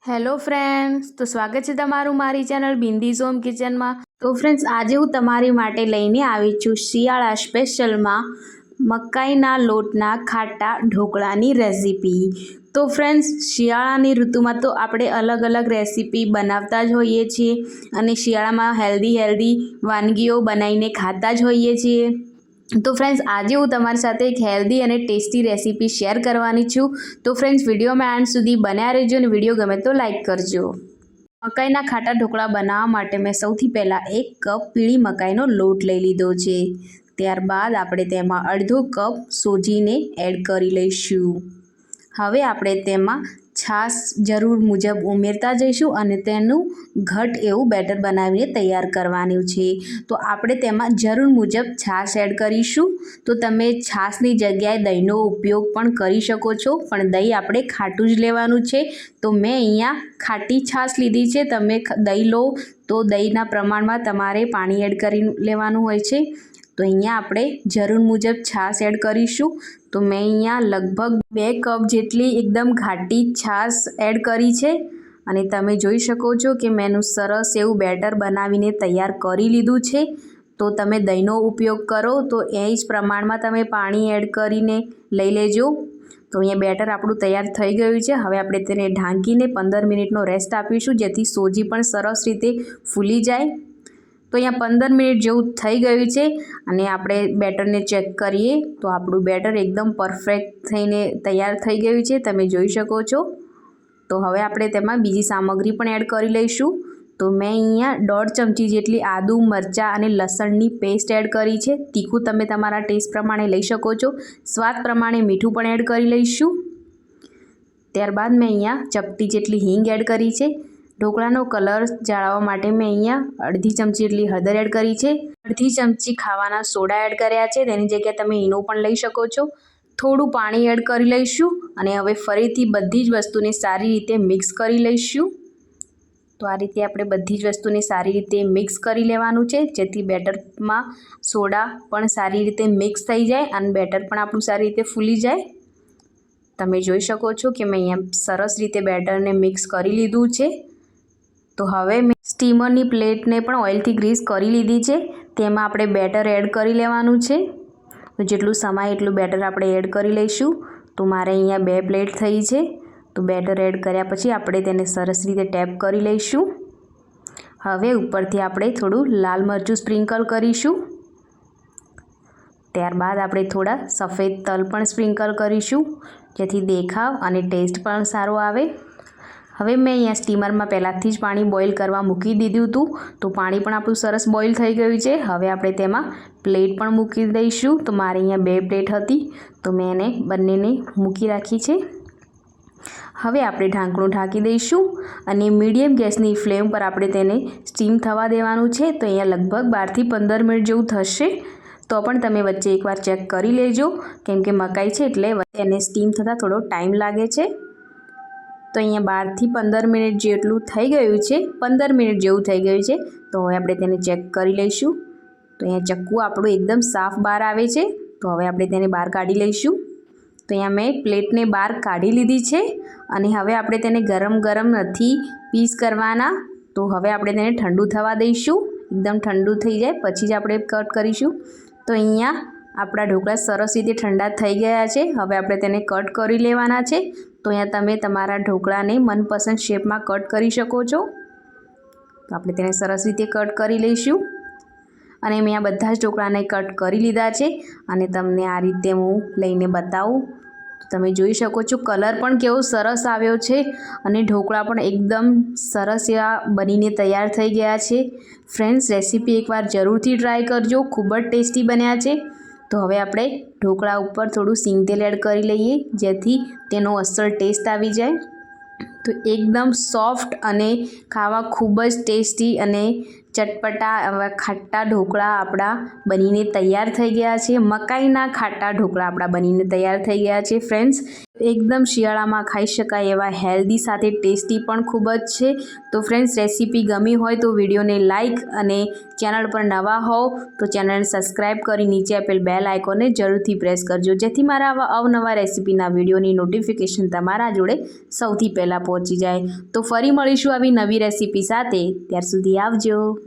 Hello friends, તો સ્વાગત છે તમારું મારી ચેનલ બિંદીઝ હોમ કિચનમાં। તો ફ્રેન્ડ્સ, આજે હું તમારી માટે લઈને આવી છું શિયાળા સ્પેશિયલમાં મકાઈના લોટના ખાટા ઢોકળાની રેસીપી। તો ફ્રેન્ડ્સ, શિયાળાની ઋતુમાં તો આપણે અલગ અલગ રેસીપી બનાવતા જ હોઈએ છીએ અને શિયાળામાં હેલ્ધી વાનગીઓ બનાવીને ખાતા જ હોઈએ છીએ। તો ફ્રેન્ડ્સ, આજે હું તમારી સાથે એક હેલ્ધી અને ટેસ્ટી રેસીપી શેર કરવાની છું। તો ફ્રેન્ડ્સ, વિડીયોમાં એન્ડ સુધી બન્યા રહેજો અને વિડીયો ગમે તો લાઈક કરજો। મકાઈના ખાટા ઢોકળા બનાવવા માટે મેં સૌથી પહેલાં 1 કપ પીળી મકાઈનો લોટ લઈ લીધો છે। ત્યારબાદ આપણે તેમાં અડધો કપ સોજીને એડ કરી લઈશું। હવે આપણે તેમાં છાશ જરૂર મુજબ ઉમેરતા જઈશું અને તેનું ઘટ એવું બેટર બનાવીને તૈયાર કરવાનું છે। તો આપણે તેમાં જરૂર મુજબ છાશ એડ કરીશું। તો તમે છાશની જગ્યાએ દહીંનો ઉપયોગ પણ કરી શકો છો, પણ દહીં આપણે ખાટું જ લેવાનું છે। તો મેં અહીંયા ખાટી છાશ લીધી છે। તમે દહીં લો તો દહીંના પ્રમાણમાં તમારે પાણી એડ કરી લેવાનું હોય છે। તો અહીંયા આપણે જરૂર મુજબ છાશ એડ કરીશું। તો મેં અહીંયા લગભગ 2 કપ જેટલી એકદમ ઘાટી છાશ એડ કરી છે અને તમે જોઈ શકો છો કે મેં સરસ એવું બેટર બનાવીને તૈયાર કરી લીધું છે। તો તમે દહીંનો ઉપયોગ કરો તો એ જ પ્રમાણમાં તમે પાણી એડ કરીને લઈ લેજો। તો અહીંયા બેટર આપણું તૈયાર થઈ ગયું છે। હવે આપણે તેને ઢાંકીને 15 મિનિટનો રેસ્ટ આપીશું, જેથી સોજી પણ સરસ રીતે ફૂલી જાય। તો અહીંયા 15 મિનિટ જેવું થઈ ગયું છે અને આપણે બેટરને ચેક કરીએ તો આપણું બેટર એકદમ પરફેક્ટ થઈને તૈયાર થઈ ગયું છે, તમે જોઈ શકો છો। તો હવે આપણે તેમાં બીજી સામગ્રી પણ એડ કરી લઈશું। તો મેં અહીંયા 1.5 ચમચી જેટલી આદુ, મરચાં અને લસણની પેસ્ટ એડ કરી છે। તીખું તમે તમારા ટેસ્ટ પ્રમાણે લઈ શકો છો। સ્વાદ પ્રમાણે મીઠું પણ એડ કરી લઈશું। ત્યારબાદ મેં અહીંયા ચપટી જેટલી હિંગ એડ કરી છે। ઢોકળાનો કલર જાળવવા માટે મેં અહીંયા અડધી ચમચી જેટલી હળદર એડ કરી છે। અડધી ચમચી ખાવાના સોડા એડ કર્યા છે, તેની જગ્યાએ તમે ઈનો પણ લઈ શકો છો। થોડું પાણી એડ કરી લઈશું અને હવે ફરીથી બધી જ વસ્તુને સારી રીતે મિક્સ કરી લઈશું। તો આ રીતે આપણે બધી જ વસ્તુને સારી રીતે મિક્સ કરી લેવાનું છે, જેથી બેટરમાં સોડા પણ સારી રીતે મિક્સ થઈ જાય અને બેટર પણ આપણું સારી રીતે ફૂલી જાય। તમે જોઈ શકો છો કે મેં અહીંયા સરસ રીતે બેટરને મિક્સ કરી લીધું છે। તો હવે મેં સ્ટીમરની પ્લેટને પણ ઓઇલથી ગ્રીસ કરી લીધી છે। તેમાં આપણે બેટર એડ કરી લેવાનું છે। તો જેટલું સમાય એટલું બેટર આપણે એડ કરી લઈશું। તો મારે અહીંયા 2 પ્લેટ થઈ છે। તો બેટર એડ કર્યા પછી આપણે તેને સરસ રીતે ટેપ કરી લઈશું। હવે ઉપરથી આપણે થોડું લાલ મરચું સ્પ્રિંકલ કરીશું। ત્યારબાદ આપણે થોડા સફેદ તલ પણ સ્પ્રિંકલ કરીશું, જેથી દેખાવ અને ટેસ્ટ પણ સારો આવે। હવે મેં અહીંયા સ્ટીમરમાં પહેલાંથી જ પાણી બોઇલ કરવા મૂકી દીધું હતું। તો પાણી પણ આપણું સરસ બોઇલ થઈ ગયું છે। હવે આપણે તેમાં પ્લેટ પણ મૂકી દઈશું। તો મારે અહીંયા 2 પ્લેટ હતી, તો મેં એને બંનેને મૂકી રાખી છે। હવે આપણે ઢાંકણું ઢાંકી દઈશું અને મીડિયમ ગેસની ફ્લેમ પર આપણે તેને સ્ટીમ થવા દેવાનું છે। તો અહીંયા લગભગ 12 થી 15 મિનિટ જેવું થશે। તો પણ તમે વચ્ચે એકવાર ચેક કરી લેજો, કેમ કે મકાઈ છે એટલે એને સ્ટીમ થતાં થોડો ટાઈમ લાગે છે। તો અહીંયા 12 થી 15 મિનિટ જેટલું થઈ ગયું છે, 15 મિનિટ જેવું થઈ ગયું છે। તો હવે આપણે તેને ચેક કરી લઈશું। તો અહીંયા ચક્કુ આપણું એકદમ સાફ બહાર આવે છે। તો હવે આપણે તેને બહાર કાઢી લઈશું। તો અહીંયા મેં પ્લેટને બહાર કાઢી લીધી છે અને હવે આપણે તેને ગરમ નથી પીસ કરવાના। તો હવે આપણે તેને ઠંડુ થવા દઈશું। એકદમ ઠંડુ થઈ જાય પછી જ આપણે કટ કરીશું। તો અહીંયા આપણા ઢોકળા સરસ રીતે ઠંડા થઈ ગયા છે। હવે આપણે તેને કટ કરી લેવાના છે। તો અહીંયા તમે તમારા ઢોકળાને મનપસંદ શેપમાં કટ કરી શકો છો। તો આપણે તેને સરસ રીતે કટ કરી લઈશું અને મેં આ બધા જ ઢોકળાને કટ કરી લીધા છે અને તમને આ રીતે હું લઈને બતાવું। તમે જોઈ શકો છો કલર પણ કેવો સરસ આવ્યો છે અને ઢોકળા પણ એકદમ સરસ એવા બનીને તૈયાર થઈ ગયા છે। ફ્રેન્ડ્સ, રેસીપી એકવાર જરૂરથી ટ્રાય કરજો, ખૂબ જ ટેસ્ટી બન્યા છે। તો હવે આપણે ઢોકળા ઉપર થોડું સિંગ તેલ એડ કરી લઈએ, જેથી તેનો અસલ ટેસ્ટ આવી જાય। તો એકદમ સોફ્ટ અને ખાવા ખૂબ જ ટેસ્ટી અને ચટપટા આવા ખાટા ઢોકળા આપણા બનીને તૈયાર થઈ ગયા છે। મકાઈના ખાટા ઢોકળા આપણા બનીને તૈયાર થઈ ગયા છે। ફ્રેન્ડ્સ, એકદમ શિયાળામાં ખાઈ શકાય એવા હેલ્ધી સાથે ટેસ્ટી પણ ખૂબ જ છે। તો ફ્રેન્ડ્સ, રેસીપી ગમી હોય તો વિડીયોને લાઇક અને ચેનલ પર નવા હોવ તો ચેનલને સબસ્ક્રાઈબ કરી નીચે આપેલ બેલ આઇકોનને જરૂરથી પ્રેસ કરજો, જેથી મારા આવા અવનવા રેસીપીના વિડીયોની નોટિફિકેશન તમારા જોડે સૌથી પહેલાં પહોંચે। પહોંચી જાય. તો ફરી મળીશું આવી નવી રેસીપી સાથે. ત્યાર સુધી આવજો.